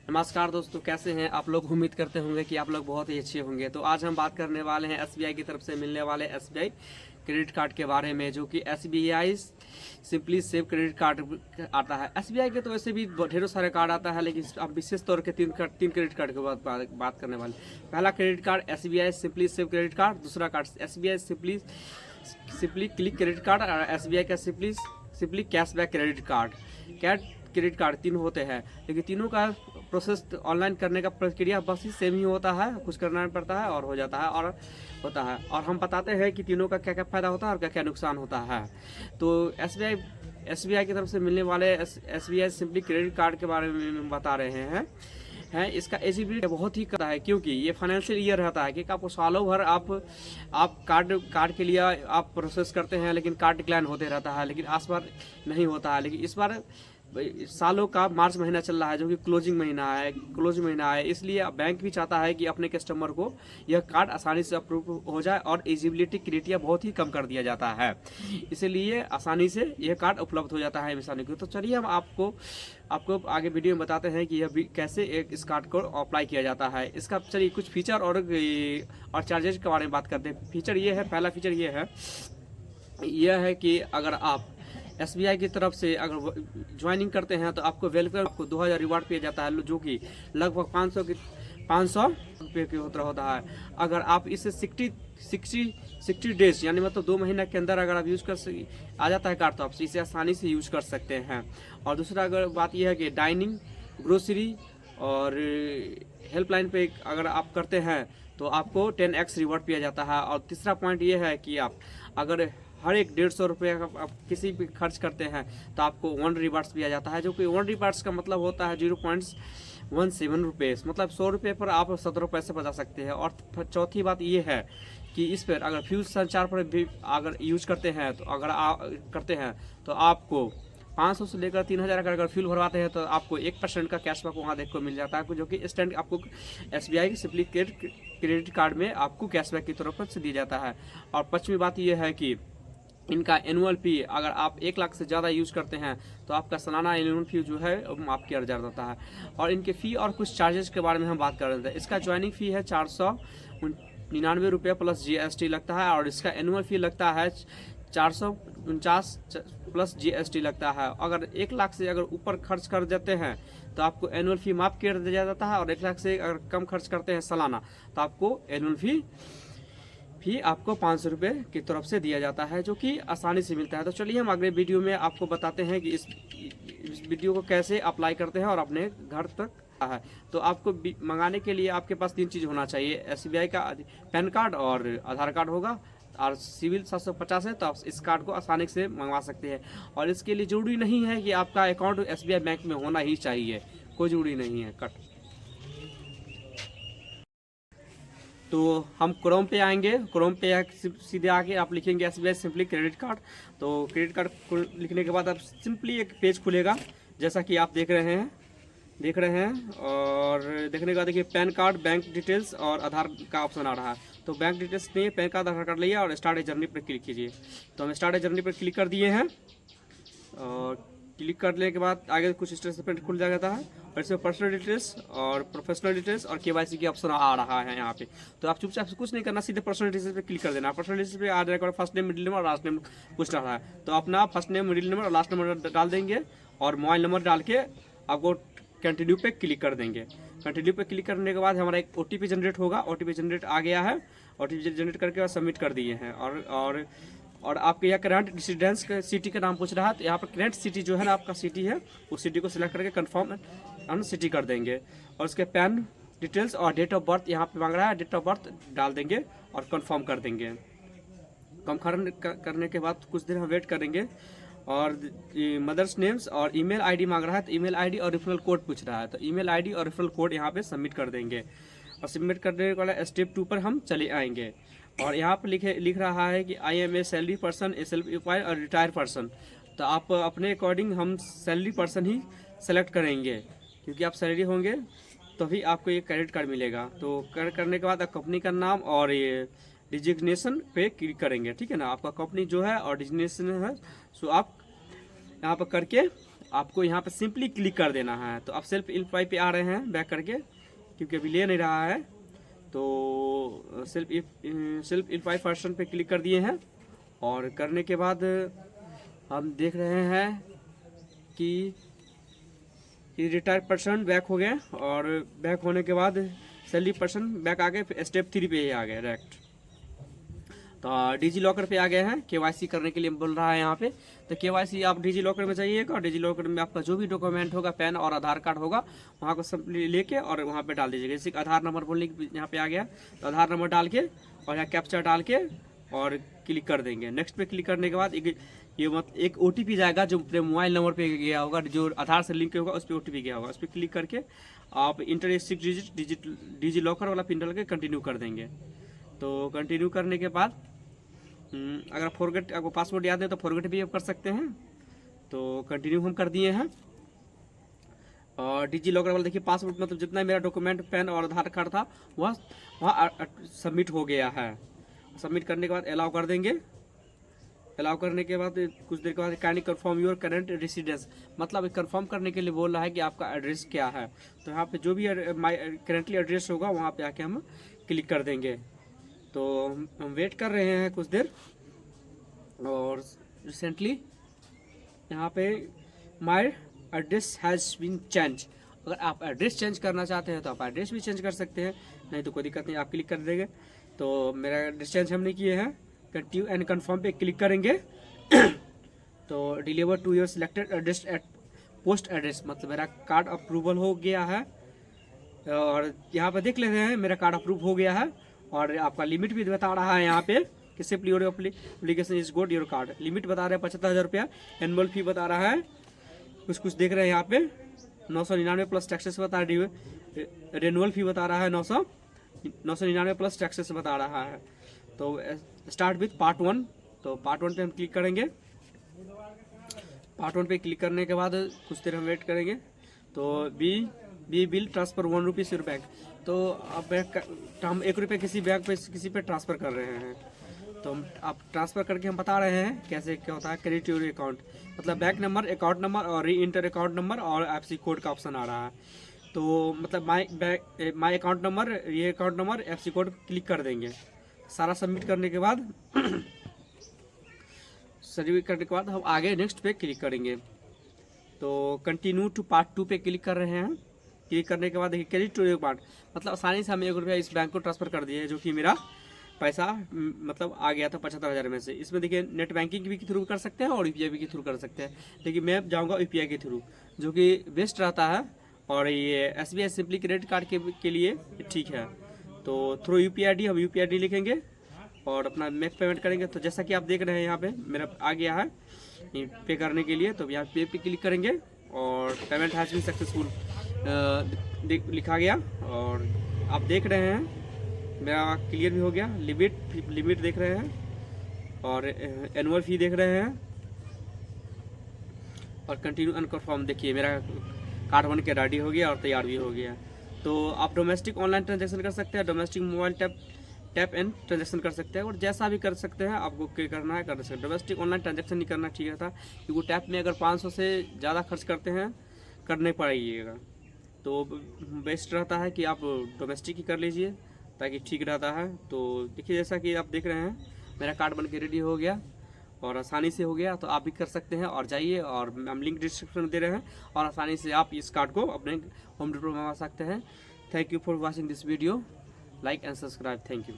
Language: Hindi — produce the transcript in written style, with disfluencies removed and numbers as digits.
नमस्कार दोस्तों, कैसे हैं आप लोग। उम्मीद करते होंगे कि आप लोग बहुत ही अच्छे होंगे। तो आज हम बात करने वाले हैं एसबीआई की तरफ से मिलने वाले एसबीआई क्रेडिट कार्ड के बारे में, जो कि SBI simply save credit card आता है। एसबीआई के तो वैसे भी ढेरों सारे कार्ड आता है, लेकिन अब विशेष तौर के तीन क्रेडिट कार्ड के बात करने वाले। पहला credit card SBI simply save credit card, दूसरा card SBI simply click credit card और एसबीआई का simply cashback credit card. Credit card तीन होते हैं, लेकिन तीनों का प्रोसेस ऑनलाइन करने का प्रक्रिया बस ही सेम ही होता है। कुछ करना नहीं पड़ता है और हो जाता है और होता है। और हम बताते हैं कि तीनों का क्या क्या फ़ायदा होता है और क्या क्या नुकसान होता है। तो एसबीआई की तरफ से मिलने वाले एसबीआई सिंपली क्रेडिट कार्ड के बारे में बता रहे हैं। इसका एलिजिबिलिटी बहुत ही कम है, क्योंकि ये फाइनेंशियल ईयर रहता है कि आपको सालों भर आप कार्ड के लिए आप प्रोसेस करते हैं, लेकिन कार्ड डिक्लाइन होते रहता है, लेकिन इस बार नहीं होता है। लेकिन इस बार सालों का मार्च महीना चल रहा है, जो कि क्लोजिंग महीना है। इसलिए बैंक भी चाहता है कि अपने कस्टमर को यह कार्ड आसानी से अप्रूव हो जाए और एलिजिबिलिटी क्राइटेरिया बहुत ही कम कर दिया जाता है। इसलिए आसानी से यह कार्ड उपलब्ध हो जाता है इंसानों को। तो चलिए हम आपको आगे वीडियो में बताते हैं कि यह कैसे इस कार्ड को अप्लाई किया जाता है। इसका चलिए कुछ फीचर और चार्जेज के बारे में बात करते हैं। फीचर ये है, पहला फीचर यह है कि अगर आप एसबीआई की तरफ से अगर ज्वाइनिंग करते हैं तो आपको वेलकम 2000 रिवार्ड पे जाता है, जो कि लगभग 500 रुपये के होता है। अगर आप इसे 60 डेज यानी मतलब 2 महीने के अंदर अगर आप यूज़ कर आ जाता है कार्ड, तो आप इसे आसानी से यूज़ कर सकते हैं। और दूसरा अगर बात यह है कि डाइनिंग, ग्रोसरी और हेल्पलाइन पे अगर आप करते हैं तो आपको 10x रिवार्ड दिया जाता है। और तीसरा पॉइंट ये है कि आप अगर हर एक 150 रुपये आप किसी भी खर्च करते हैं तो आपको 1 रिवार्ड्स दिया जाता है, जो कि 1 रिवार्ड्स का मतलब होता है 0.17 रुपये, मतलब 100 रुपये पर आप 17 पैसे बचा सकते हैं। और चौथी बात ये है कि इस पर अगर फ्यूज संचार पर भी अगर यूज करते हैं तो आपको 500 से लेकर 3000 अगर फ्यूल भरवाते हैं तो आपको 1% का कैशबैक वहाँ देखने को मिल जाता है, जो कि इंस्टेंट आपको एसबीआई सिंपली क्रेडिट कार्ड में आपको कैशबैक की तरफ से दिया जाता है। और पांचवी बात यह है कि इनका एनुअल फी अगर आप 1 लाख से ज़्यादा यूज़ करते हैं तो आपका सालाना एनुअल फी जो है माफ़ किया जाता है। और इनके फ़ी और कुछ चार्जेस के बारे में हम बात कर रहे थे। इसका ज्वाइनिंग फ़ी है 499 रुपये प्लस जीएसटी लगता है, और इसका एनुअल फी लगता है 449 प्लस जीएसटी लगता है। अगर 1 लाख से अगर ऊपर खर्च कर देते हैं तो आपको एनुअल फी माफ़ कर दिया जाता है, और 1 लाख से अगर कम खर्च करते हैं सालाना तो आपको एनुअल फी आपको 500 रुपये की तरफ से दिया जाता है, जो कि आसानी से मिलता है। तो चलिए हम अगले वीडियो में आपको बताते हैं कि इस वीडियो को कैसे अप्लाई करते हैं और अपने घर तक है। तो आपको मंगाने के लिए आपके पास 3 चीज़ होना चाहिए। एसबीआई का पैन कार्ड और आधार कार्ड होगा, और सिविल 750 है, तो आप इस कार्ड को आसानी से मंगवा सकते हैं। और इसके लिए जरूरी नहीं है कि आपका अकाउंट एसबीआई बैंक में होना ही चाहिए, कोई जरूरी नहीं है। तो हम क्रोम पे आएंगे, क्रोम पे सीधे आके आप लिखेंगे एसबीआई सिंपली क्रेडिट कार्ड। तो क्रेडिट कार्ड लिखने के बाद आप सिंपली एक पेज खुलेगा, जैसा कि आप देख रहे हैं। और देखने के बाद देखिए पैन कार्ड, बैंक डिटेल्स और आधार का ऑप्शन आ रहा है। तो बैंक डिटेल्स नहीं, पैन कार्ड, आधार कार्ड लिए और स्टार्ट ए जर्नी पर क्लिक कीजिए। तो हम स्टार्ट ए जर्नी पर क्लिक कर दिए हैं, और क्लिक करने के बाद आगे कुछ इस तरह से प्रिंट खुल जाता है, और इसमें पर्सनल डिटेल्स और प्रोफेशनल डिटेल्स और केवाईसी की ऑप्शन आ रहा है यहाँ पे। तो आप चुपचाप से कुछ नहीं करना, सीधे पर्सनल डिटेल्स पे क्लिक कर देना। पर्सनल डिटेल्स पे आ जाएगा फर्स्ट नेम, मिडिल नंबर और लास्ट नेम पूछ रहा है, तो अपना फर्स्ट नेम, मिडिल नंबर और लास्ट नंबर डाल देंगे, और मोबाइल नंबर डाल के आपको कंटिन्यू पे क्लिक कर देंगे। कंटिन्यू पे क्लिक करने के बाद हमारा एक ओटीपी जनरेट होगा। ओटीपी जनरेट आ गया है, ओटीपी जनरेट करके सबमिट कर दिए हैं। और आपके यहाँ करंट रेसिडेंस का सिटी का नाम पूछ रहा है, तो यहाँ पर करंट सिटी जो है ना आपका सिटी है, उस सिटी को सिलेक्ट करके कंफर्म सिटी कर देंगे। और उसके पैन डिटेल्स और डेट ऑफ बर्थ यहाँ पे मांग रहा है, डेट ऑफ बर्थ डाल देंगे और कंफर्म कर देंगे। कंफर्म करने के बाद कुछ देर हम वेट करेंगे, और मदर्स नेम्स और ईमेल आईडी मांग रहा है, तो ईमेल आईडी और रेफरल कोड पूछ रहा है, तो ईमेल आईडी और रेफरल कोड यहाँ पे सबमिट कर देंगे। और सबमिट करने वाला स्टेप 2 पर हम चले आएंगे, और यहाँ पर लिख रहा है कि I am a salary person, a self employed और रिटायर पर्सन। तो आप अपने अकॉर्डिंग हम सैलरी पर्सन ही सेलेक्ट करेंगे, क्योंकि आप सैलरी होंगे तभी आपको ये क्रेडिट कार्ड मिलेगा। तो करने के बाद आप कंपनी का नाम और ये डिजिग्नेशन पे क्लिक करेंगे, ठीक है ना। आपका कंपनी जो है और डिजिग्नेशन है, सो आप यहाँ पर करके आपको यहाँ पे सिंपली क्लिक कर देना है। तो आप सेल्फ इम्प्लॉय पे आ रहे हैं बैक करके, क्योंकि अभी ले नहीं रहा है। तो सेल्फ इम्प्लॉय पर्सन पे क्लिक कर दिए हैं, और करने के बाद हम देख रहे हैं कि रिटायर्ड पर्सन बैक हो गए, और बैक होने के बाद सैलरी पर्सन बैक आ गए, स्टेप 3 पे ही आ गए डायरेक्ट। तो डिजी लॉकर पे आ गए हैं, केवाईसी करने के लिए बोल रहा है यहाँ पे। तो केवाईसी आप डिजी लॉकर में जाइएगा, और डिजी लॉकर में आपका जो भी डॉक्यूमेंट होगा, पैन और आधार कार्ड होगा, वहाँ को सब लेके और वहाँ पे डाल दीजिएगा। जैसे आधार नंबर बोलने की यहाँ पे आ गया, तो आधार नंबर डाल के और यहाँ कैप्चा डाल के और क्लिक कर देंगे। नेक्स्ट पे क्लिक करने के बाद एक OTP जाएगा, जो अपने मोबाइल नंबर पे गया होगा, जो आधार से लिंक होगा, उस पर OTP गया होगा। उस पर क्लिक करके आप इंटर 6 डिजिट डिजी लॉकर वाला पिन डाल के कंटिन्यू कर देंगे। तो कंटिन्यू करने के बाद अगर फॉरगेट आपको पासवर्ड याद है तो फॉरगेट भी आप कर सकते हैं। तो कंटिन्यू हम कर दिए हैं, और डिजी लॉकर वाला देखिए पासवर्ड मतलब जितना मेरा डॉक्यूमेंट पैन और आधार कार्ड था वह सबमिट हो गया है। सबमिट करने के बाद अलाउ कर देंगे। अलाउ करने के बाद कुछ देर के बाद kindly confirm your current residence, मतलब कंफर्म करने के लिए बोल रहा है कि आपका एड्रेस क्या है। तो यहाँ पे जो भी करेंटली एड्रेस होगा वहाँ पे आके हम क्लिक कर देंगे। तो हम वेट कर रहे हैं कुछ देर, और रिसेंटली यहाँ पे my address has been change. अगर आप एड्रेस चेंज करना चाहते हैं तो आप एड्रेस भी चेंज कर सकते हैं, नहीं तो कोई दिक्कत नहीं, आप क्लिक कर देंगे। तो मेरा एड्रेस चेंज हमने किए हैं, कंटिन्यू एंड कंफर्म पे क्लिक करेंगे। तो deliver to your selected address at post address, मतलब मेरा कार्ड अप्रूवल हो गया है। और यहाँ पे देख लेते हैं मेरा कार्ड अप्रूव हो गया है, और आपका लिमिट भी बता रहा है यहाँ पे कि simply your application is good your card. Limit बता रहे हैं 75,000 रुपया, एनुअल फी बता रहा है कुछ देख रहे हैं यहाँ पे 999 प्लस टैक्सेस बता रही है, रेनुअल फी बता रहा है 999 प्लस टैक्सेस बता रहा है। तो स्टार्ट विथ पार्ट 1। तो पार्ट 1 पे हम क्लिक करेंगे। पार्ट 1 पे क्लिक करने के बाद कुछ देर हम वेट करेंगे। तो be bill transfer 1 rupees your bank. तो अब हम 1 रुपये किसी बैंक पे किसी पे ट्रांसफ़र कर रहे हैं। तो हम आप ट्रांसफ़र करके हम बता रहे हैं कैसे क्या होता है। क्रेडिट योर अकाउंट, मतलब बैंक नंबर, अकाउंट नंबर और री इंटर अकाउंट नंबर और एफसी कोड का ऑप्शन आ रहा है। तो मतलब माई अकाउंट नंबर, ये account number, FC code click कर देंगे। सारा सबमिट करने के बाद सबमिट करने के बाद हम आगे नेक्स्ट पे क्लिक करेंगे। तो कंटिन्यू टू पार्ट 2 पे क्लिक कर रहे हैं। क्लिक करने के बाद देखिए क्रेडिट टू अकाउंट, मतलब आसानी से हम 1 रुपया इस बैंक को ट्रांसफ़र कर दिए, जो कि मेरा पैसा मतलब आ गया था 75,000 में से। इसमें देखिए नेट बैंकिंग भी के थ्रू कर सकते हैं और UPI भी के थ्रू कर सकते हैं, लेकिन मैं जाऊँगा UPI के थ्रू, जो कि बेस्ट रहता है। और ये SBI सिंपली क्रेडिट कार्ड के लिए ठीक है। तो थ्रू UPI हम UPI लिखेंगे और अपना मेक पेमेंट करेंगे। तो जैसा कि आप देख रहे हैं यहाँ पे मेरा आ गया है पे करने के लिए। तो यहाँ पे क्लिक करेंगे और पेमेंट हैज़ बीन सक्सेसफुल लिखा गया, और आप देख रहे हैं मेरा क्लियर भी हो गया। लिमिट देख रहे हैं, और एनुअल फी देख रहे हैं, और कंटिन्यू एंड कंफर्म देखिए मेरा कार्ड बन के रेडी हो गया और तैयार भी हो गया। तो आप डोमेस्टिक ऑनलाइन ट्रांजैक्शन कर सकते हैं, domestic mobile tap and transaction कर सकते हैं, और जैसा भी कर सकते हैं आपको क्या करना है कर सकते हैं। डोमेस्टिक ऑनलाइन ट्रांजैक्शन नहीं करना ठीक था, क्योंकि टैप में अगर 500 से ज़्यादा खर्च करते हैं करने पड़ेगा। तो बेस्ट रहता है कि आप डोमेस्टिक ही कर लीजिए, ताकि ठीक रहता है। तो देखिए जैसा कि आप देख रहे हैं मेरा कार्ड बन के रेडी हो गया और आसानी से हो गया। तो आप भी कर सकते हैं, और जाइए, और हम लिंक डिस्क्रिप्शन में दे रहे हैं, और आसानी से आप इस कार्ड को अपने होम डिलीवरी मंगा सकते हैं। Thank you for watching this video, like and subscribe. Thank you.